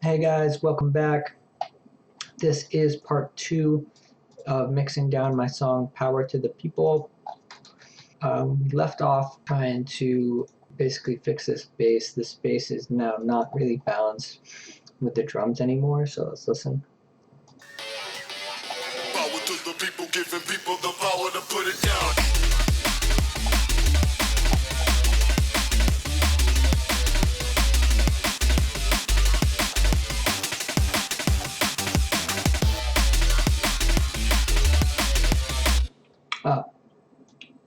Hey guys, welcome back. This is part 2 of mixing down my song Power to the People. We left off trying to basically fix this bass. This bass is now not really balanced with the drums anymore, so let's listen. Power to the people, giving people the power to put it down.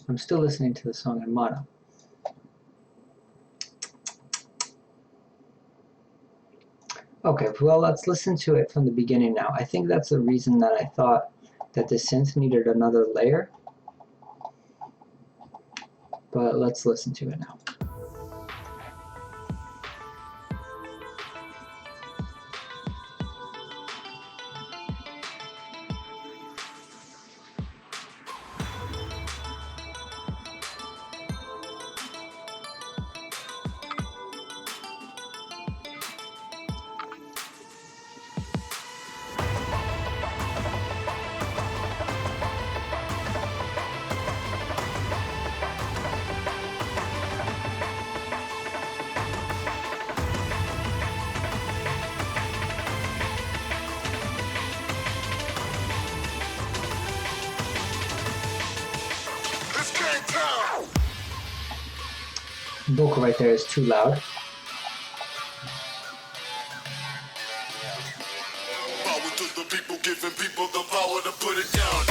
I'm still listening to the song in mono. Okay, well, let's listen to it from the beginning now. I think that's the reason that I thought that the synth needed another layer. But let's listen to it now. The vocal right there is too loud. Power to the people, giving people the power to put it down.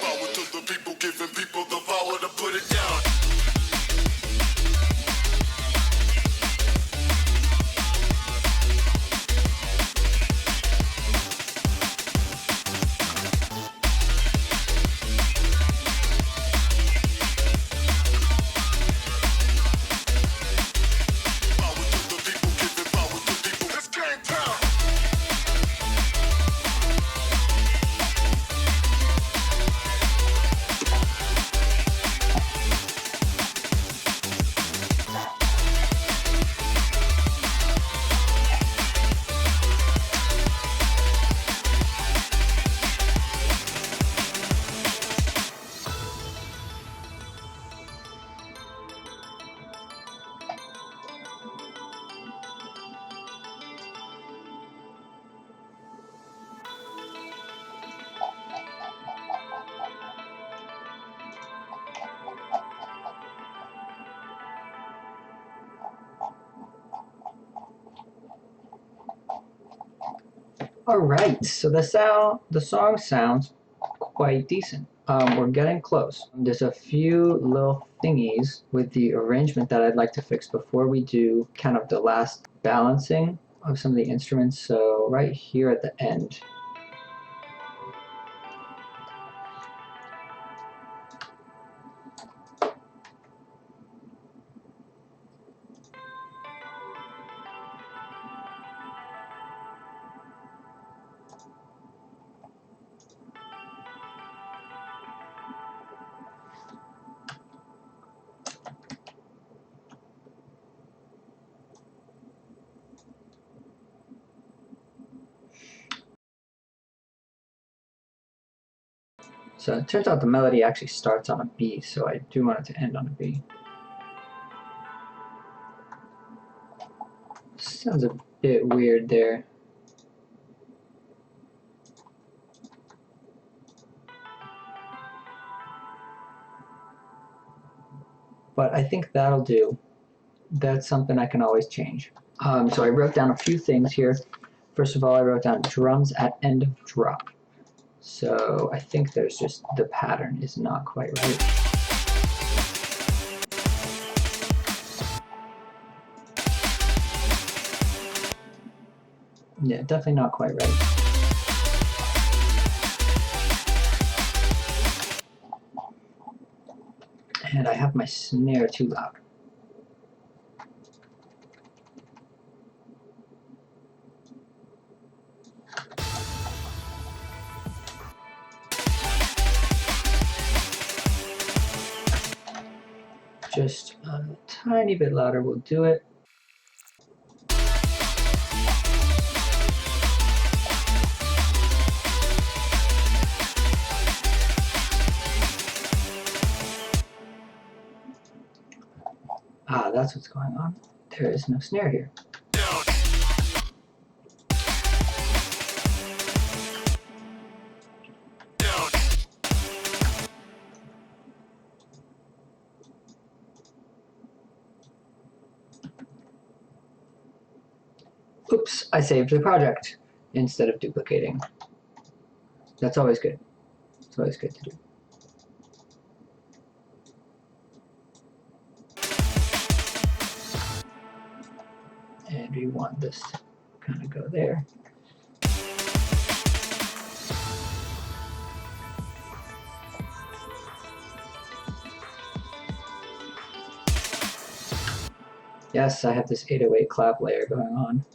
Power to the people, giving people the power to put it down. Alright, so the song sounds quite decent. We're getting close. There's a few little thingies with the arrangement that I'd like to fix before we do kind of the last balancing of some of the instruments. So right here at the end, So it turns out the melody actually starts on a B, so I do want it to end on a B. Sounds a bit weird there. But I think that'll do. That's something I can always change. So I wrote down a few things here. First of all, I wrote down drums at end of drop. So I think there's just the pattern is not quite right. Yeah, definitely not quite right. And I have my snare too loud. Just a tiny bit louder will do it. Ah, that's what's going on. There is no snare here. Oops, I saved the project instead of duplicating. That's always good. It's always good to do. And we want this to kind of go there. Yes, I have this 808 clap layer going on.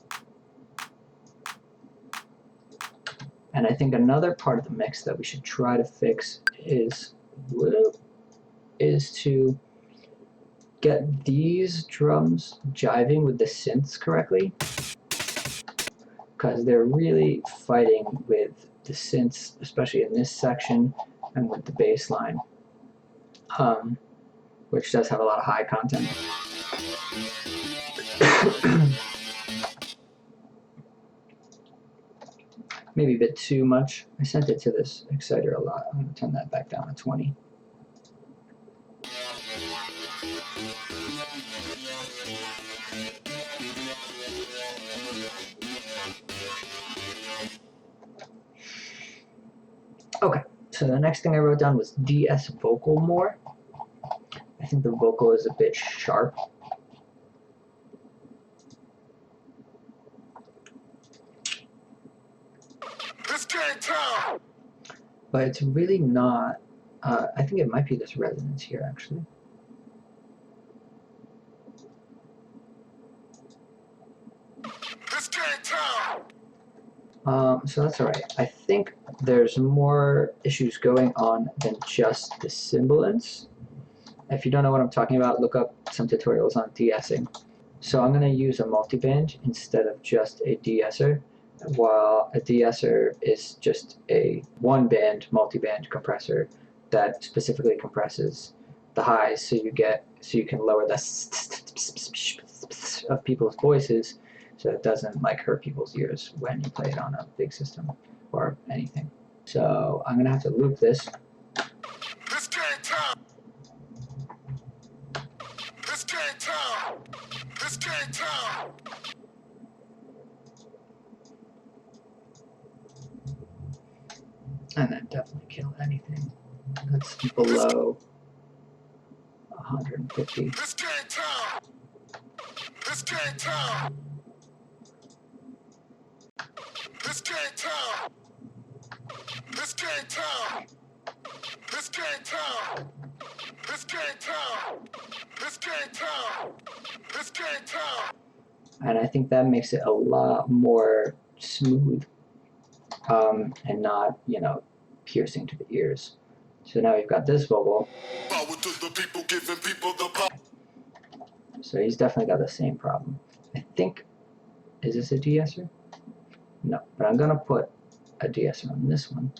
And I think another part of the mix that we should try to fix is to get these drums jiving with the synths correctly, because they're really fighting with the synths, especially in this section and with the bass line, which does have a lot of high content. Maybe a bit too much. I sent it to this exciter a lot. I'm going to turn that back down to 20. Okay, so the next thing I wrote down was DS vocal more. I think the vocal is a bit sharp. But it's really not, I think it might be this resonance here actually. So that's alright. I think there's more issues going on than just the sibilance. If you don't know what I'm talking about, look up some tutorials on de-essing. So I'm going to use a multiband instead of just a de-esser, while a de-esser is just a one-band multiband compressor that specifically compresses the highs so you can lower the of people's voices, so it doesn't like hurt people's ears when you play it on a big system or anything. So I'm gonna have to loop this. And then definitely kill anything that's below 150. And I think that makes it a lot more smooth and not, you know, piercing to the ears. So now we've got this vocal. Power to the people, giving people the power. So he's definitely got the same problem. I think, is this a de-esser? No, but I'm gonna put a de-esser on this one.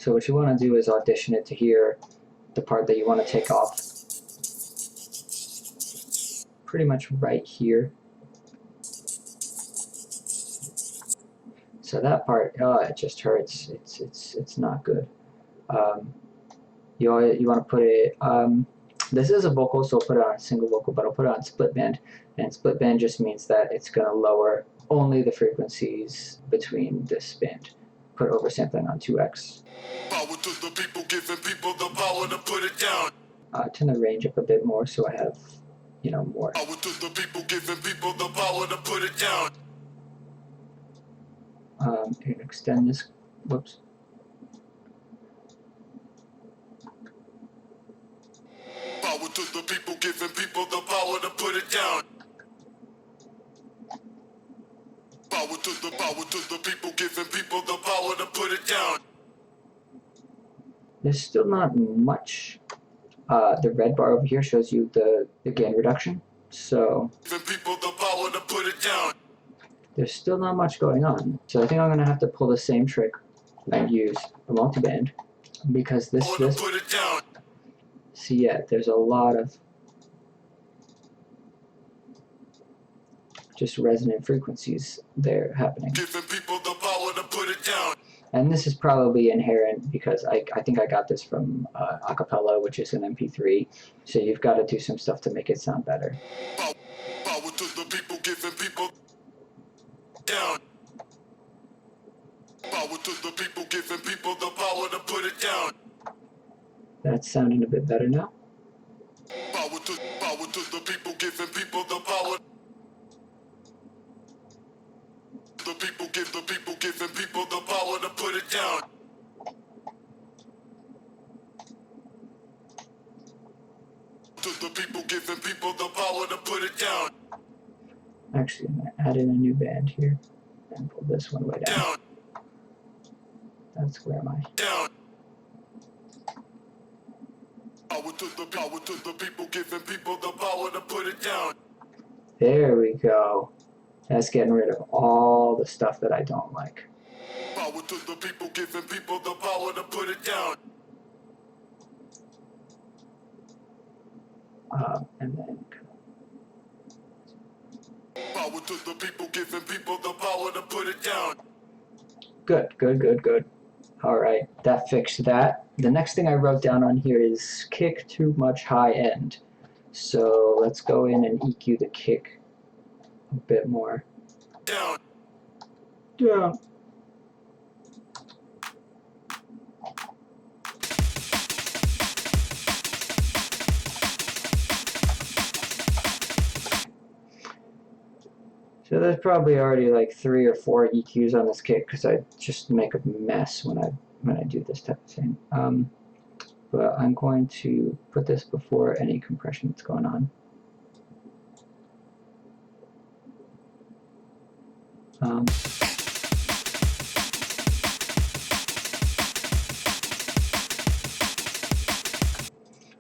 So what you want to do is audition it to hear the part that you want to take off. Pretty much right here. So that part, oh, it just hurts. It's not good. You want to put it. This is a vocal, so I'll put it on a single vocal, but I'll put it on split band. And split band just means that it's going to lower only the frequencies between this band. Put oversampling on 2x. Power to the people, giving people the power to put it down. Turn the range up a bit more so I have, more. Power to the people, giving people the power to put it down. And extend this. Whoops. Power to the people, giving people the power to put it down. Power to the people, giving people the power to put it down. There's still not much. The red bar over here shows you the gain reduction. So Giving people the power to put it down. there's still not much going on. So I think I'm gonna have to pull the same trick and use a multiband because this. Put it down. See, yeah, there's a lot of just resonant frequencies there happening. Giving people the power to put it down. And this is probably inherent because I think I got this from Acapella, which is an MP3. So you've got to do some stuff to make it sound better. Power to the people, giving people down. Power to the people, giving people the power to put it down. That's sounding a bit better now. Power to the people, giving people the power. The people, giving people the power to put it down. To the people, giving people the power to put it down. Actually, I'm going to add in a new band here and pull this one way down. That's where am I? Down. Power to the people, giving people the power to put it down. There we go. That's getting rid of all the stuff that I don't like. Power to the people, giving people the power to put it down. And then Power to the people, giving people the power to put it down. good. All right, that fixed that. The next thing I wrote down on here is kick too much high end. So let's go in and EQ the kick a bit more. Down. Down. So there's probably already like 3 or 4 EQs on this kick because I just make a mess when I do this type of thing. But I'm going to put this before any compression that's going on.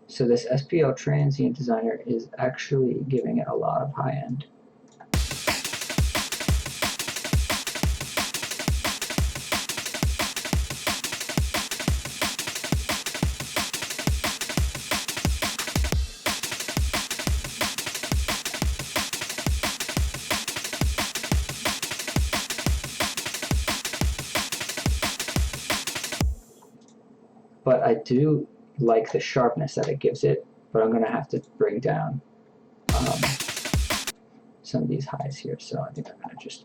So this SPL transient designer is actually giving it a lot of high end. But I do like the sharpness that it gives it, but I'm going to have to bring down some of these highs here, so I think I'm going to just...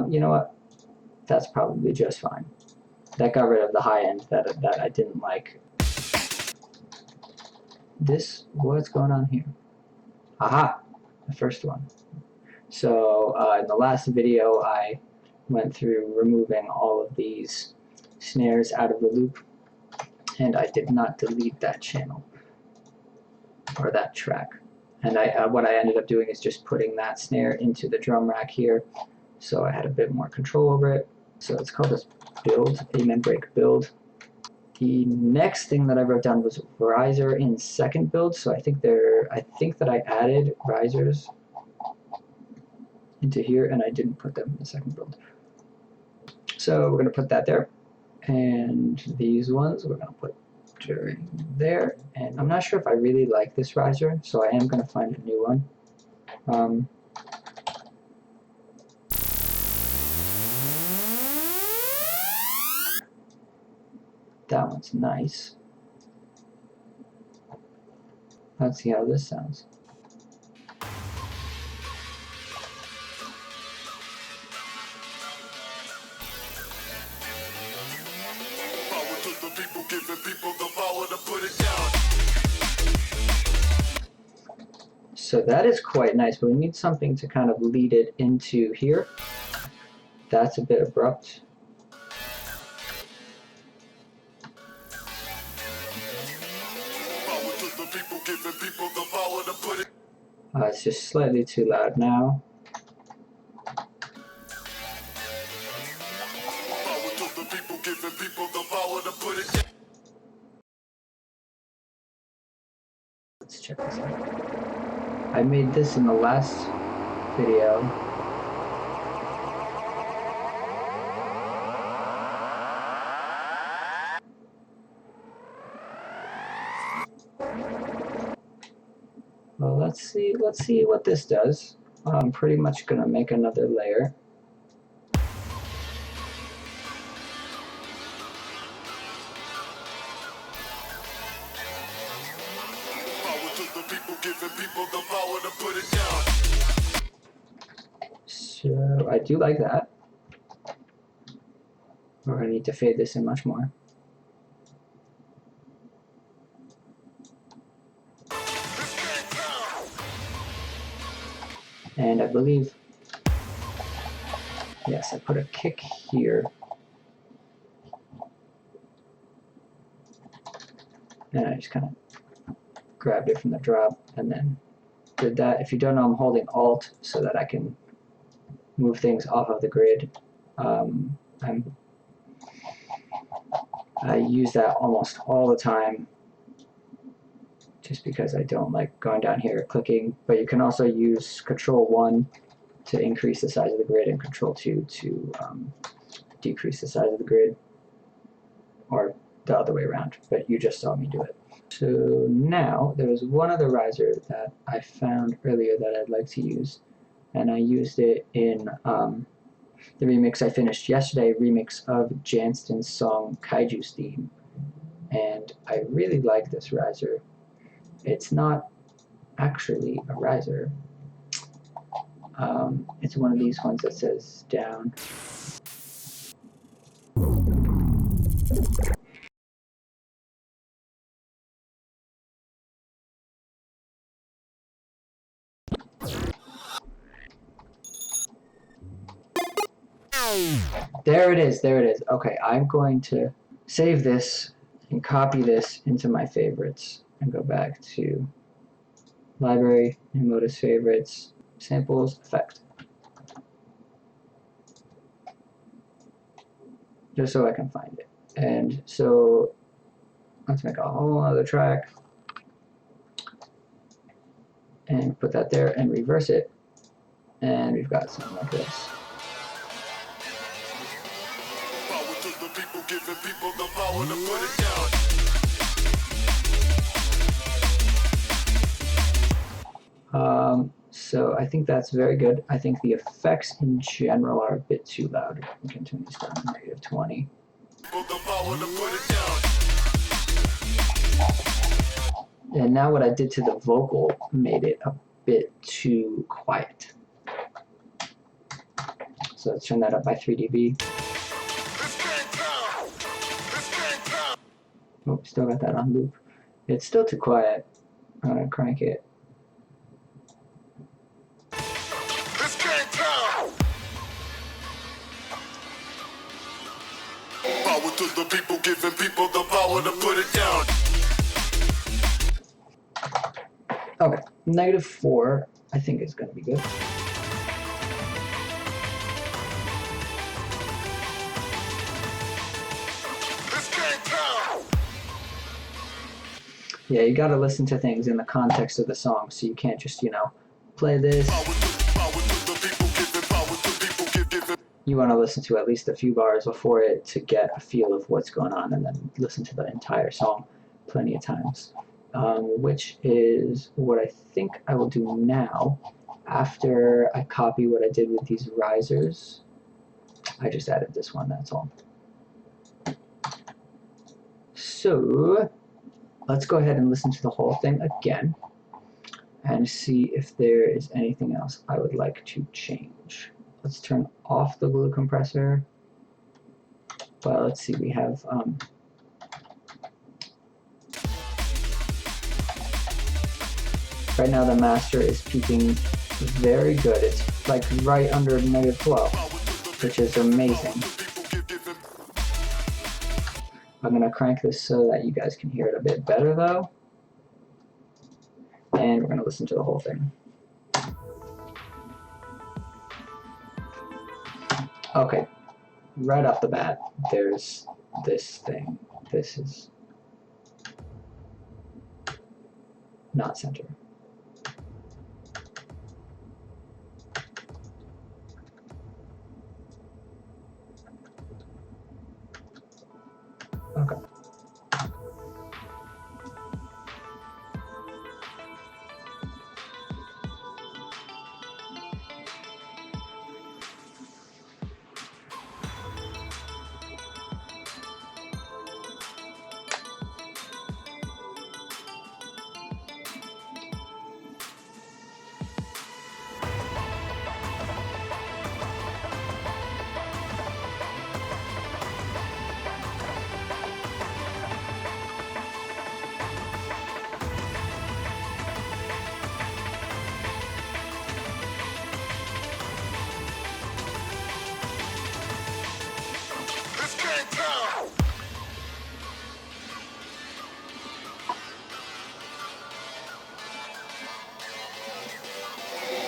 you know what? That's probably just fine. That got rid of the high end that I didn't like. What's going on here? Aha! The first one. So in the last video I went through removing all of these snares out of the loop, and I did not delete that channel. or that track. And what I ended up doing is just putting that snare into the drum rack here, so I had a bit more control over it. So let's call this build, amen break build. The next thing that I wrote down was riser in second build. So I think that I added risers into here and I didn't put them in the second build. So we're gonna put that there. And these ones we're gonna put during there. And I'm not sure if I really like this riser, so I am gonna find a new one. That one's nice. Let's see how this sounds. Power to the people, giving people the power to put it down. So that is quite nice, but we need something to kind of lead it into here. That's a bit abrupt. Power to the people, giving people the power to put it. It's just slightly too loud now. Power to the people, giving people the power to put it down. Let's check this out. I made this in the last video. Well, let's see what this does. I'm pretty much gonna make another layer. Power to the people, giving people the power to put it down. So I do like that. We're gonna need to fade this in much more. And I believe, yes, I put a kick here. And I just kind of grabbed it from the drop and then did that. If you don't know, I'm holding Alt so that I can move things off of the grid. I use that almost all the time just because I don't like going down here clicking, but you can also use Control 1 to increase the size of the grid and Control 2 to decrease the size of the grid, or the other way around, but you just saw me do it. So now there was one other riser that I found earlier that I'd like to use, and I used it in the remix I finished yesterday, remix of Janston's song Kaiju's Theme, and I really like this riser. It's not actually a riser. It's one of these ones that says down. There it is, there it is. Okay, I'm going to save this and copy this into my favorites and go back to library, Numotus favorites, samples, effect. Just so I can find it. And so let's make a whole other track and put that there and reverse it. And we've got something like this. Power to the people, giving people the power to put it down. So I think that's very good. I think the effects in general are a bit too loud. We can turn this down to -20. People the power to put it down. And now what I did to the vocal made it a bit too quiet. So let's turn that up by 3 dB. Oh, still got that on loop. It's still too quiet. I'm gonna crank it. Power to the people, giving people the power to put it down. Okay, -4 I think is going to be good. Yeah, you got to listen to things in the context of the song, so you can't just, you know, play this. You want to listen to at least a few bars before it to get a feel of what's going on, and then listen to the entire song plenty of times, which is what I think I will do now after I copy what I did with these risers. I just added this one, that's all. So let's go ahead and listen to the whole thing again and see if there is anything else I would like to change. Let's turn off the glue compressor. Well, let's see, we have right now the master is peaking very good. It's like right under -12, which is amazing. I'm gonna crank this so that you guys can hear it a bit better though. And we're gonna listen to the whole thing. Okay, right off the bat, there's this thing. This is not center. Okay.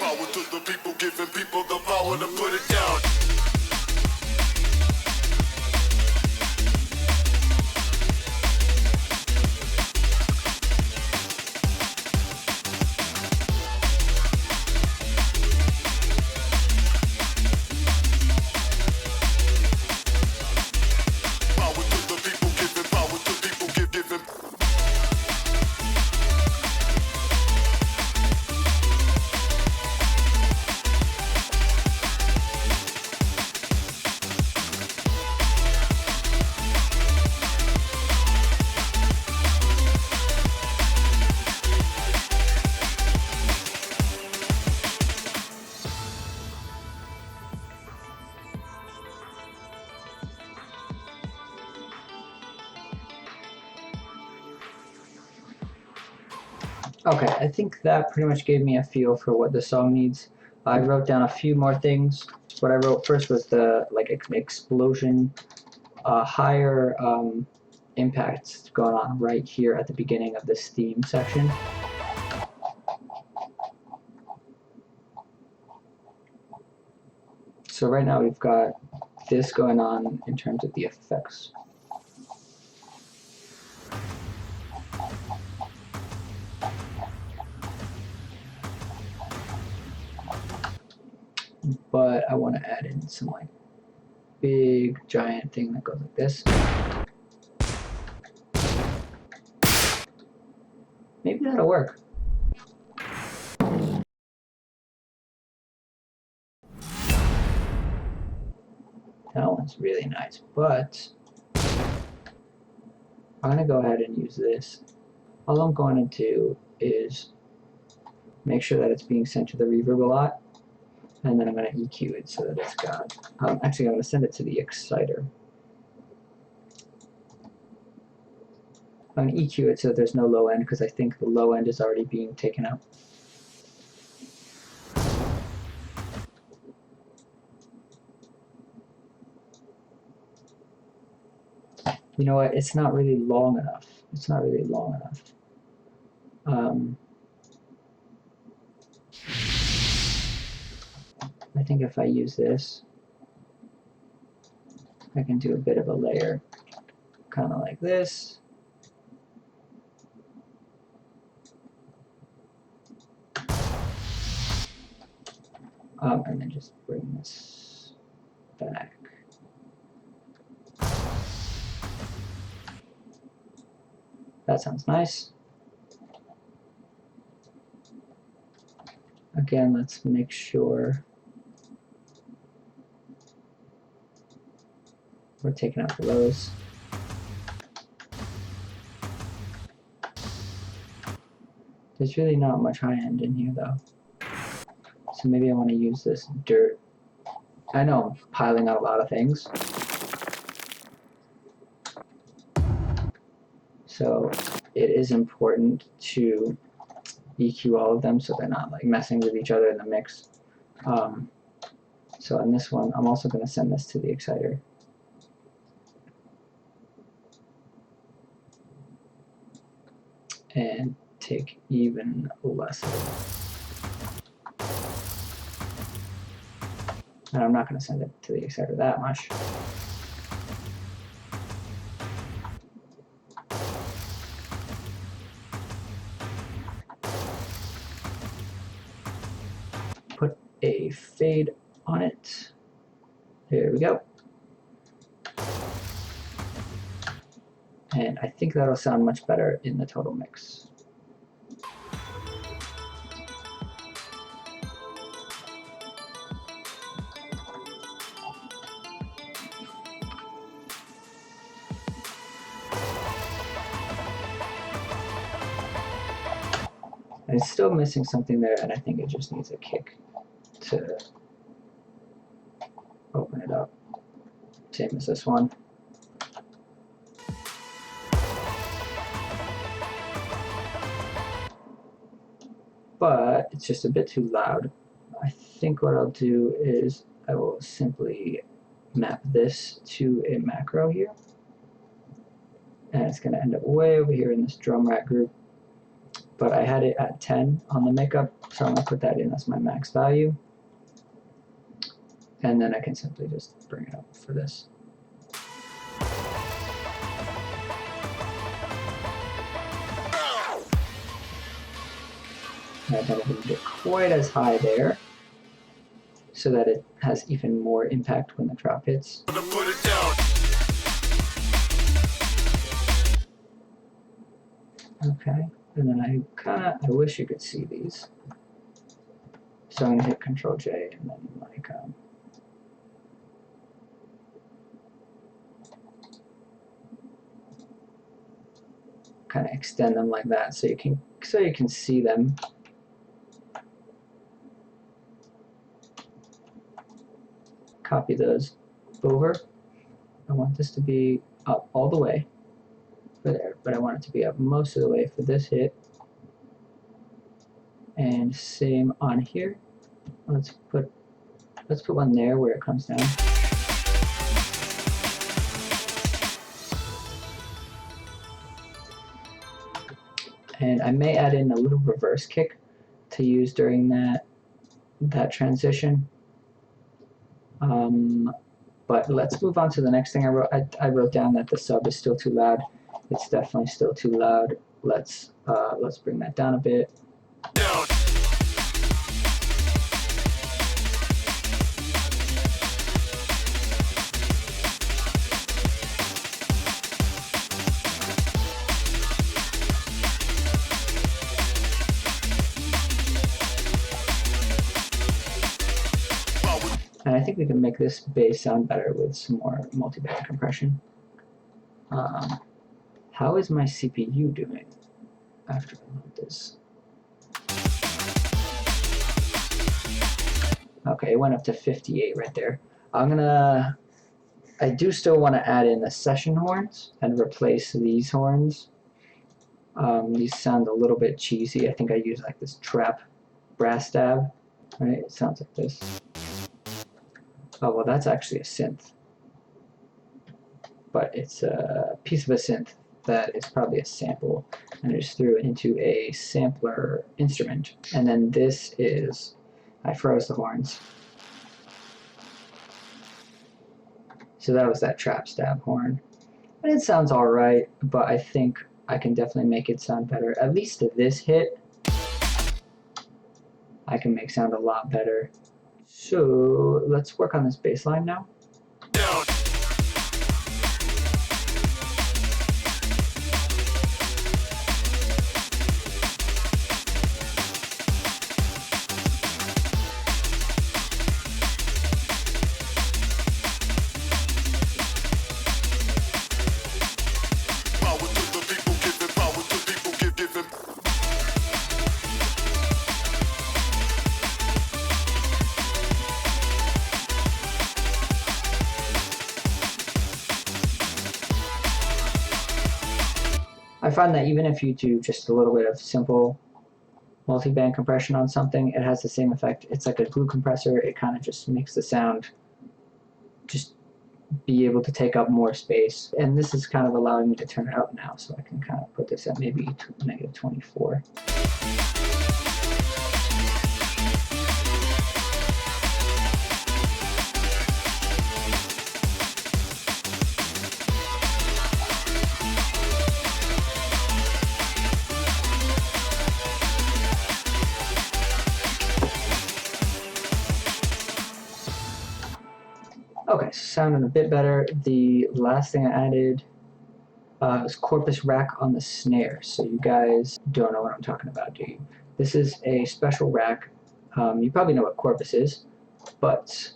Power to the people, giving people the power to put it down. Power to the people, giving power to people, giving. Okay, I think that pretty much gave me a feel for what the song needs. I wrote down a few more things. What I wrote first was the explosion, higher impacts going on right here at the beginning of this theme section. So right now we've got this going on in terms of the effects. But I want to add in some like big giant thing that goes like this. Maybe that'll work. That one's really nice, but I'm going to go ahead and use this. All I'm going to do is make sure that it's being sent to the reverb a lot, and then I'm going to EQ it so that it's got, actually I'm going to send it to the exciter. I'm going to EQ it so that there's no low end, because I think the low end is already being taken out. You know what, it's not really long enough. It's not really long enough. I think if I use this, I can do a bit of a layer, kind of like this. And then just bring this back. That sounds nice. Again, let's make sure we're taking out the lows. There's really not much high end in here though. So maybe I want to use this dirt. I know I'm piling out a lot of things. So it is important to EQ all of them so they're not like messing with each other in the mix. So on this one, I'm also going to send this to the exciter. And take even less of it. And I'm not going to send it to the exciter that much. Put a fade on it. There we go. And I think that'll sound much better in the total mix. It's still missing something there, and I think it just needs a kick to open it up. Same as this one. But it's just a bit too loud. I think what I'll do is I will simply map this to a macro here. And it's going to end up way over here in this drum rack group. But I had it at 10 on the makeup, so I'm going to put that in as my max value. And then I can simply just bring it up for this. I don't moved it quite as high there, so that it has even more impact when the drop hits. Put it down. Okay, and then I wish you could see these. So I'm gonna hit Control J and then like kind of extend them like that so you can see them. Copy those over. I want this to be up all the way for there, but I want it to be up most of the way for this hit. And same on here. Let's put one there where it comes down. And I may add in a little reverse kick to use during that transition. But let's move on to the next thing I wrote. I wrote down that the sub is still too loud. It's definitely still too loud. Let's bring that down a bit. Down. And I think we can make this bass sound better with some more multi-band compression. How is my CPU doing after I load this? Okay, it went up to 58 right there. I do still want to add in the session horns and replace these horns. These sound a little bit cheesy. I think I use like this trap brass stab. Right? It sounds like this. Oh, well, that's actually a synth. But it's a piece of a synth that is probably a sample, and I just threw it into a sampler instrument. And then this is, I froze the horns. So that was that trap stab horn. And it sounds alright, but I think I can definitely make it sound better. At least this hit, I can make sound a lot better. So let's work on this bass line now. Down. Power to the people, giving power to people, giving. I find that even if you do just a little bit of simple multi-band compression on something, it has the same effect. It's like a glue compressor. It kind of just makes the sound just be able to take up more space. And this is kind of allowing me to turn it up now, so I can kind of put this at maybe negative 24. Okay, so sounding a bit better. The last thing I added was corpus rack on the snare. So you guys don't know what I'm talking about, do you? This is a special rack. You probably know what corpus is, but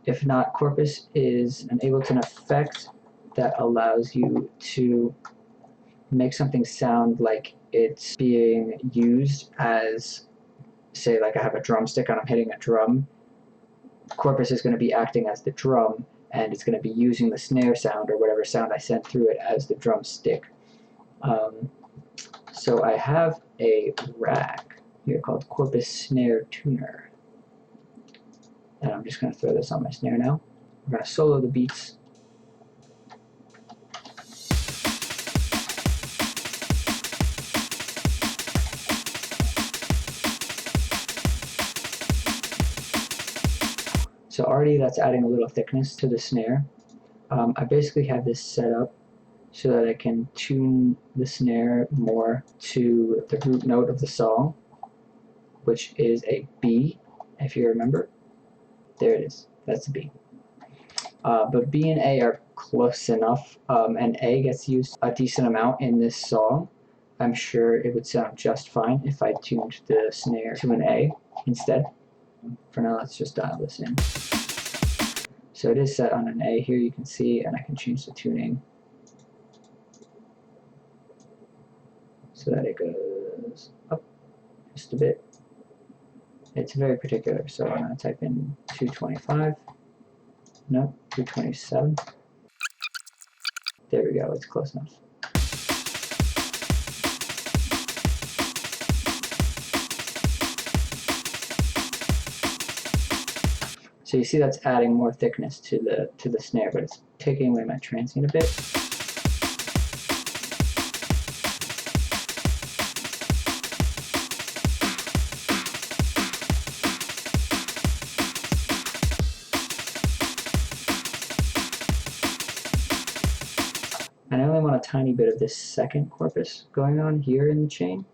if not, corpus is an Ableton effect that allows you to make something sound like it's being used as, say, like I have a drumstick and I'm hitting a drum. Corpus is going to be acting as the drum, and it's going to be using the snare sound or whatever sound I send through it as the drumstick. So I have a rack here called Corpus Snare Tuner, and I'm just going to throw this on my snare now. We're going to solo the beats. So already that's adding a little thickness to the snare. I basically have this set up so that I can tune the snare more to the root note of the song, which is a B, if you remember. There it is, that's a B. But B and A are close enough, and A gets used a decent amount in this song. I'm sure it would sound just fine if I tuned the snare to an A instead. For now, let's just dial this in. So it is set on an A here, you can see, and I can change the tuning so that it goes up just a bit. It's very particular, so I'm going to type in 225. No, 227. There we go, it's close enough. So you see that's adding more thickness to the snare, but it's taking away my transient a bit. And I only want a tiny bit of this second corpus going on here in the chain.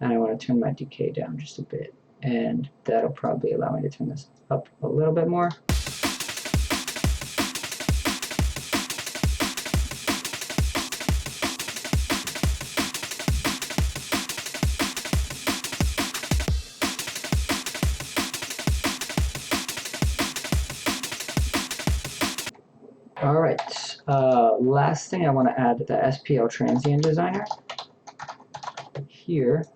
And I want to turn my decay down just a bit. And that'll probably allow me to turn this up a little bit more. All right, last thing I want to add the SPL Transient Designer here.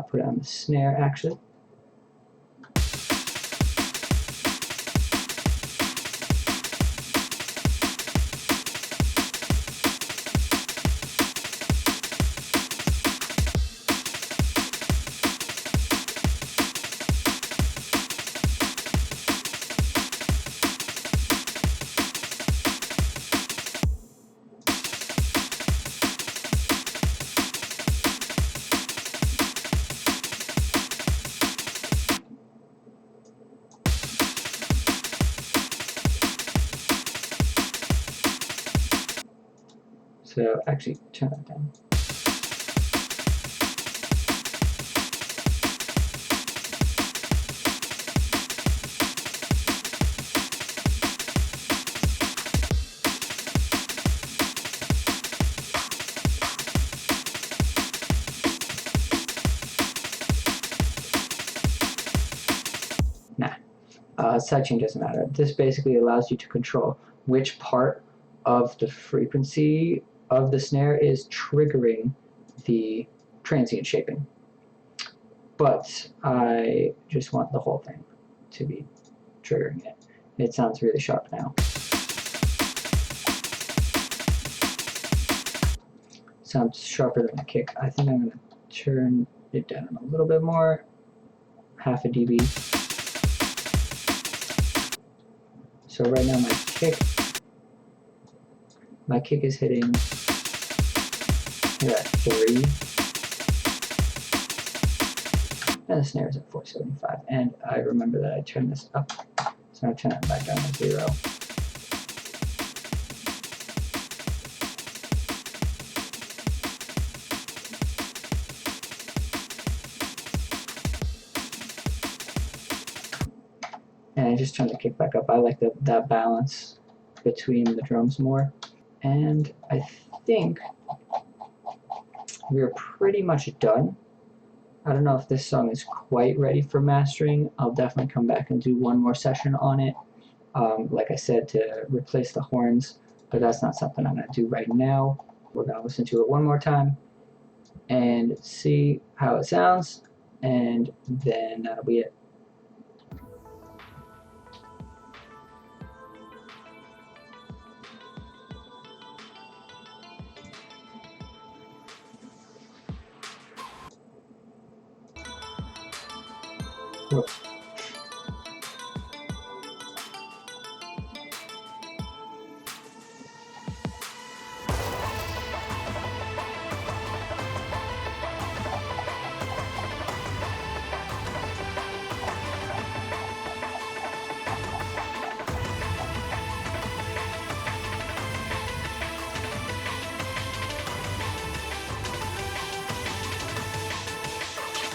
Put it on the snare actually. So actually turn that down. Sidechain doesn't matter. This basically allows you to control which part of the frequency of the snare is triggering the transient shaping. But I just want the whole thing to be triggering it. It sounds really sharp now. Sounds sharper than the kick. I think I'm going to turn it down a little bit more, half a dB. So right now my kick is hitting here at 3, and the snare is at 475. And I remember that I turned this up, so I'm turn it back down to 0. And I just turned the kick back up. I like that balance between the drums more. And I think we're pretty much done. I don't know if this song is quite ready for mastering. I'll definitely come back and do one more session on it. Like I said, to replace the horns, but that's not something I'm going to do right now. We're going to listen to it one more time and see how it sounds, and then that'll be it. Whoops.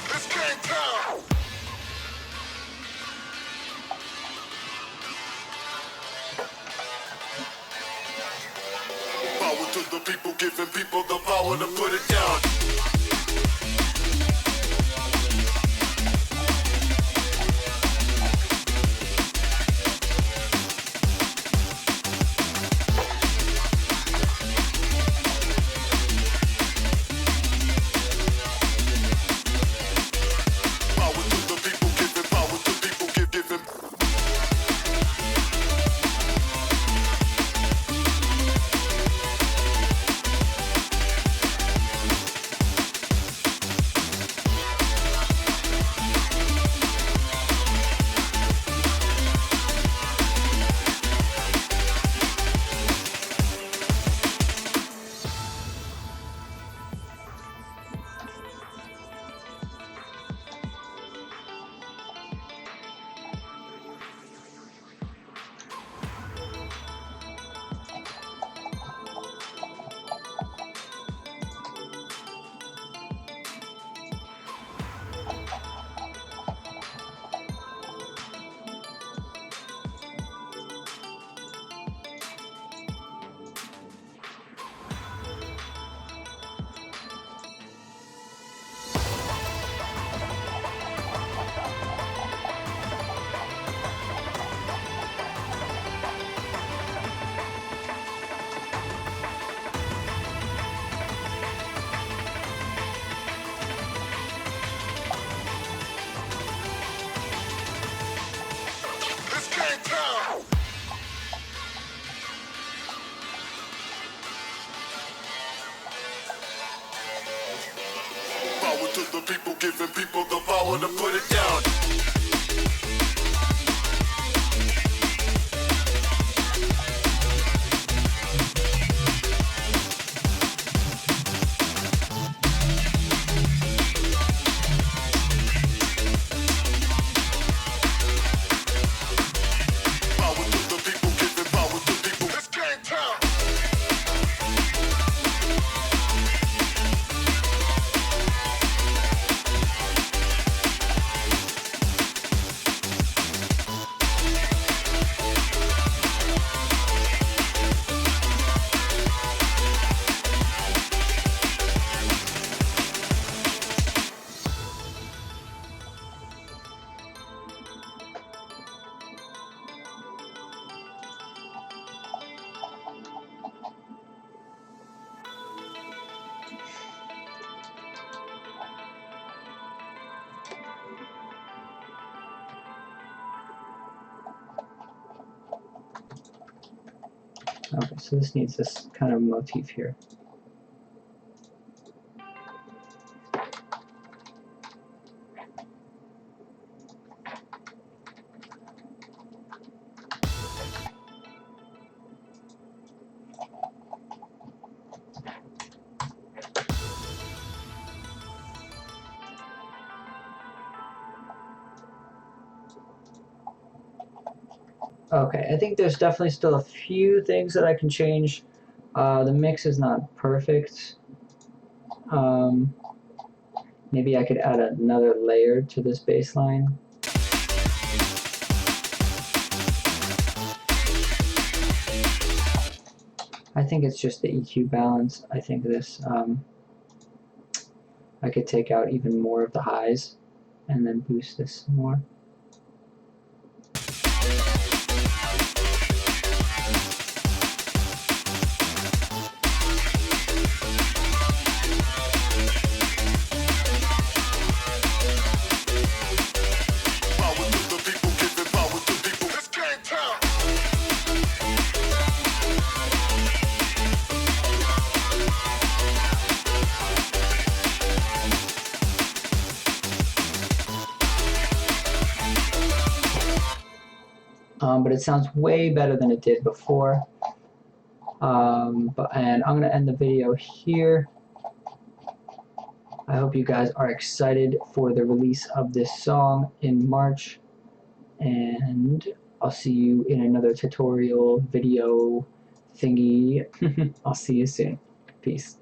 This can't count. Power to the people, giving people the power to put it down. Power to the people, giving power to people, giving. This can't count. Power to the people, giving people the power to put it down. Power to the people, giving power to people. This can't count. Okay, so this needs this kind of motif here. Okay, I think there's definitely still a few things that I can change. The mix is not perfect. Maybe I could add another layer to this bass line. I think it's just the EQ balance. I think this, I could take out even more of the highs and then boost this some more. Power to the people, giving power to people. It's game time. But it sounds way better than it did before. And I'm gonna end the video here. I hope you guys are excited for the release of this song in March, and I'll see you in another tutorial video thingy. I'll see you soon. Peace.